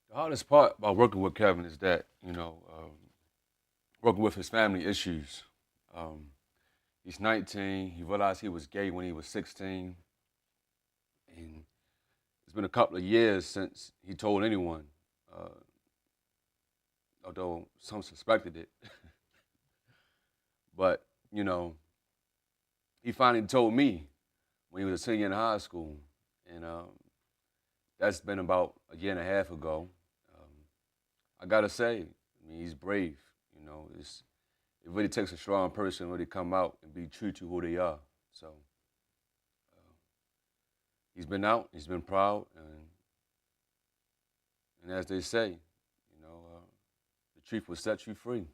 The hardest part about working with Kevin is that, working with his family issues. Um, he's 19. He realized he was gay when he was 16. And it's been a couple of years since he told anyone, uh, although some suspected it. But, you know, he finally told me when he was a senior in high school. And that's been about a year and a half ago. Um, I got to say, I mean, he's brave. It really takes a strong person to really come out and be true to who they are. So he's been out, he's been proud, and as they say, the truth will set you free.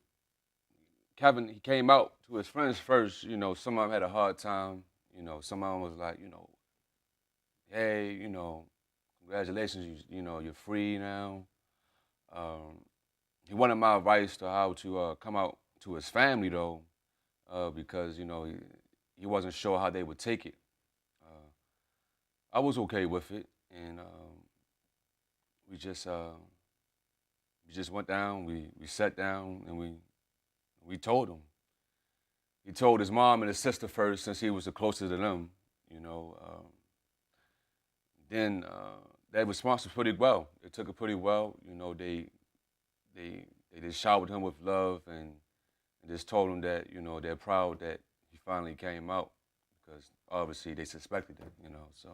Kevin, he came out to his friends first. Some of them had a hard time. Some of them was like, hey, congratulations, you're free now. Um, he wanted my advice to how to come out to his family though, because he wasn't sure how they would take it. Uh, I was okay with it, and we just uh, we just went down. We sat down and we told him. He told his mom and his sister first, since he was the closest to them. You know, then they responded pretty well. They took it pretty well. They just showered him with love and just told him that they're proud that he finally came out because obviously they suspected it. So.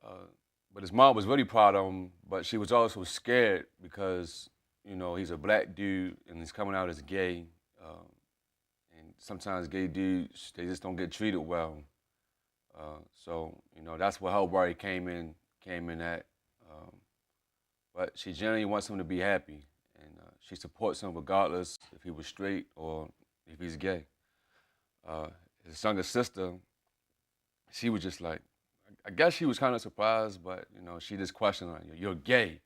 Uh, but his mom was really proud of him, but she was also scared because he's a black dude and he's coming out as gay, and sometimes gay dudes they just don't get treated well. So that's what her worry came in at. Um, but she generally wants him to be happy, and she supports him regardless if he was straight or if he's gay. Uh, his younger sister, she was just like, I guess she was kind of surprised, but she just questioned like, "You're gay,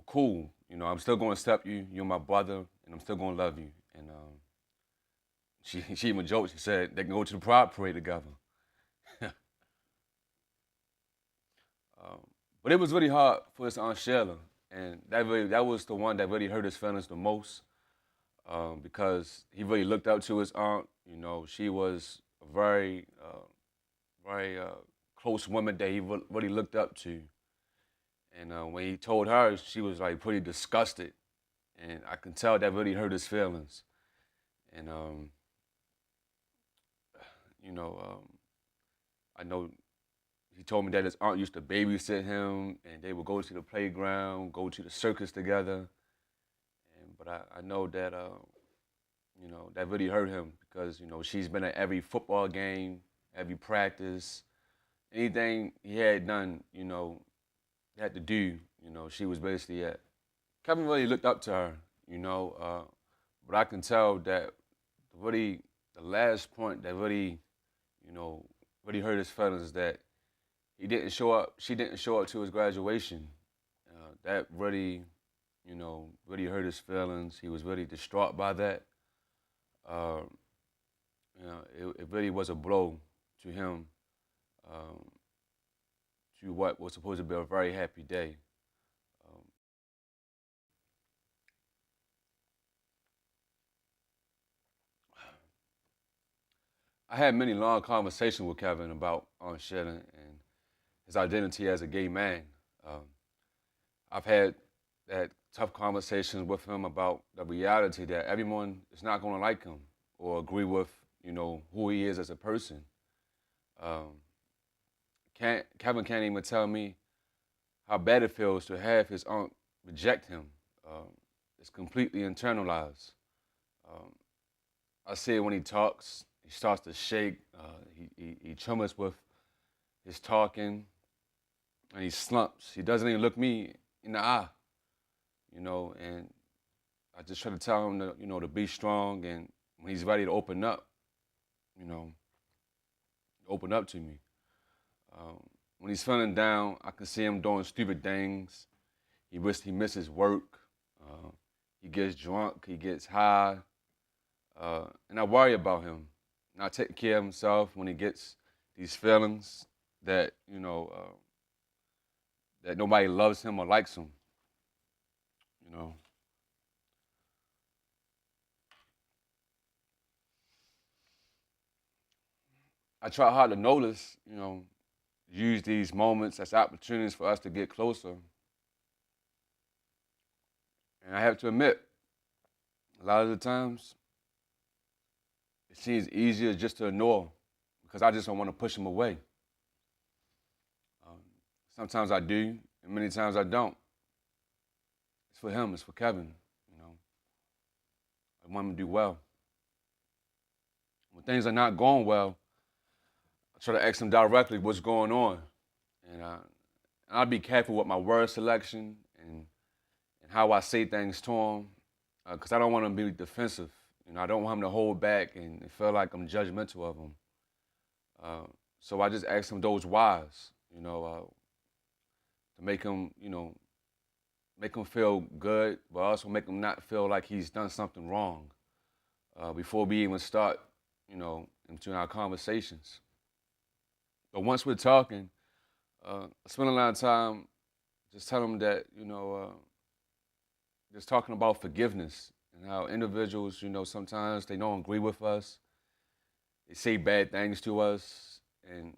cool. I'm still going to accept you. You're my brother, and I'm still going to love you." And she even joked. She said they can go to the Pride Parade together. um, but it was really hard for his aunt Sheila, and that was the one that really hurt his feelings the most, because he really looked up to his aunt. She was a very close woman that he really looked up to. And when he told her, she was like pretty disgusted, and I can tell that really hurt his feelings. And you know, I know he told me that his aunt used to babysit him, and they would go to the playground, go to the circus together. But I know that that really hurt him because she's been at every football game, every practice, anything he had done, had to do, she was basically at. Kevin really looked up to her, but I can tell that really the last point that really, you know, really hurt his feelings is that he didn't show up. She didn't show up to his graduation. That really, really hurt his feelings. He was really distraught by that. Uh, it really was a blow to him, um, to what was supposed to be a very happy day. Um, I had many long conversations with Kevin about Shannon and his identity as a gay man. Um, I've had that tough conversations with him about the reality that everyone is not going to like him or agree with, who he is as a person. Um, Kevin can't even tell me how bad it feels to have his aunt reject him. Um, it's completely internalized. Um, I see it when he talks. He starts to shake. He tremors with his talking, and he slumps. He doesn't even look me in the eye, and I just try to tell him to, to be strong, and when he's ready to you know, open up to me. Um, when he's feeling down, I can see him doing stupid things. He misses work. Uh, he gets drunk. He gets high, and I worry about him. Not taking care of himself when he gets these feelings that that nobody loves him or likes him. You know, I try hard to notice, use these moments as opportunities for us to get closer. And I have to admit, a lot of the times, it seems easier just to ignore because I just don't want to push him away. Um, Sometimes I do, and many times I don't. It's for him, it's for Kevin. You know, I want him to do well. When things are not going well, I try to ask him directly what's going on, and I'll be careful with my word selection and how I say things to him, because I don't want him to be defensive. I don't want him to hold back and feel like I'm judgmental of him. Uh, so I just ask him those whys, to make him feel good, but also make him not feel like he's done something wrong before we even start, into our conversations. But once we're talking, I spend a lot of time just telling him that, just talking about forgiveness and how individuals, sometimes they don't agree with us. They say bad things to us, and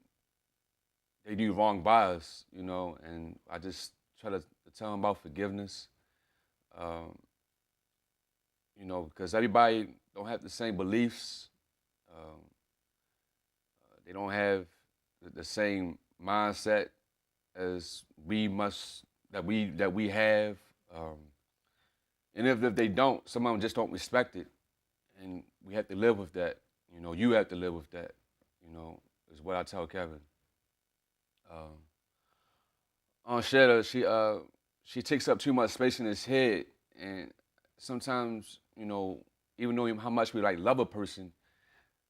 they do wrong by us, and I just try to tell them about forgiveness, um, because everybody don't have the same beliefs. Um, they don't have the same mindset as we must that we have, and if they don't, some of them just don't respect it, and we have to live with that. You have to live with that. Is what I tell Kevin. Um, Aunt Shetta, she takes up too much space in his head, and sometimes, even though how much we like love a person,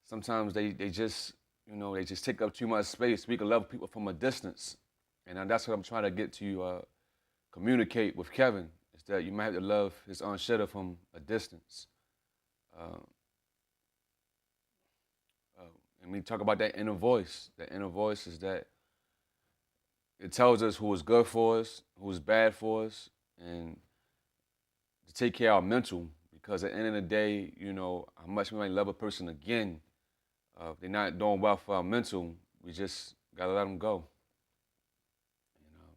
sometimes they just they just take up too much space. We can love people from a distance, and that's what I'm trying to get to communicate with Kevin. Is that you might have to love his Aunt Shetta from a distance. Uh, uh, and we talk about that inner voice. That inner voice is that it tells us who is good for us, who is bad for us, and to take care of our mental. Because at the end of the day, how much we might love a person again, if they're not doing well for our mental, we just gotta let them go. You know,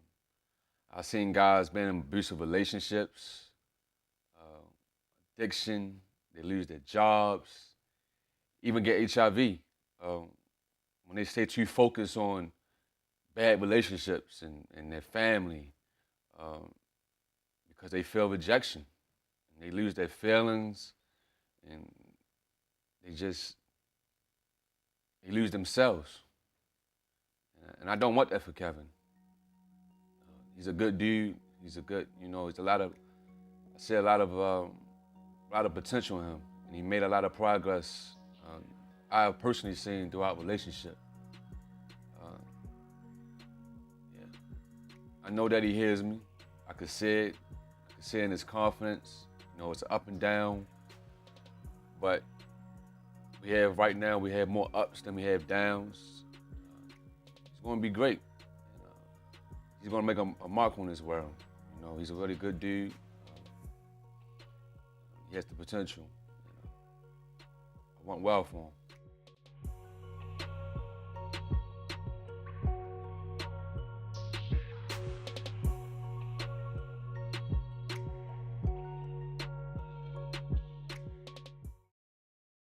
I've seen guys been in abusive relationships, uh, addiction, they lose their jobs, even get HIV. Um, when they stay too focused on bad relationships and their family, um, because they feel rejection. And they lose their feelings, and they just they lose themselves. And I don't want that for Kevin. He's a good dude. He's a good, he's I see a lot of potential in him, and he made a lot of progress. I have personally seen throughout relationship. Uh, yeah. I know that he hears me. I could see it. I could see it in his confidence. It's up and down, but right now we have more ups than we have downs. He's going to be great. And, he's going to make a mark on this world. He's a really good dude. He has the potential. I want well for him.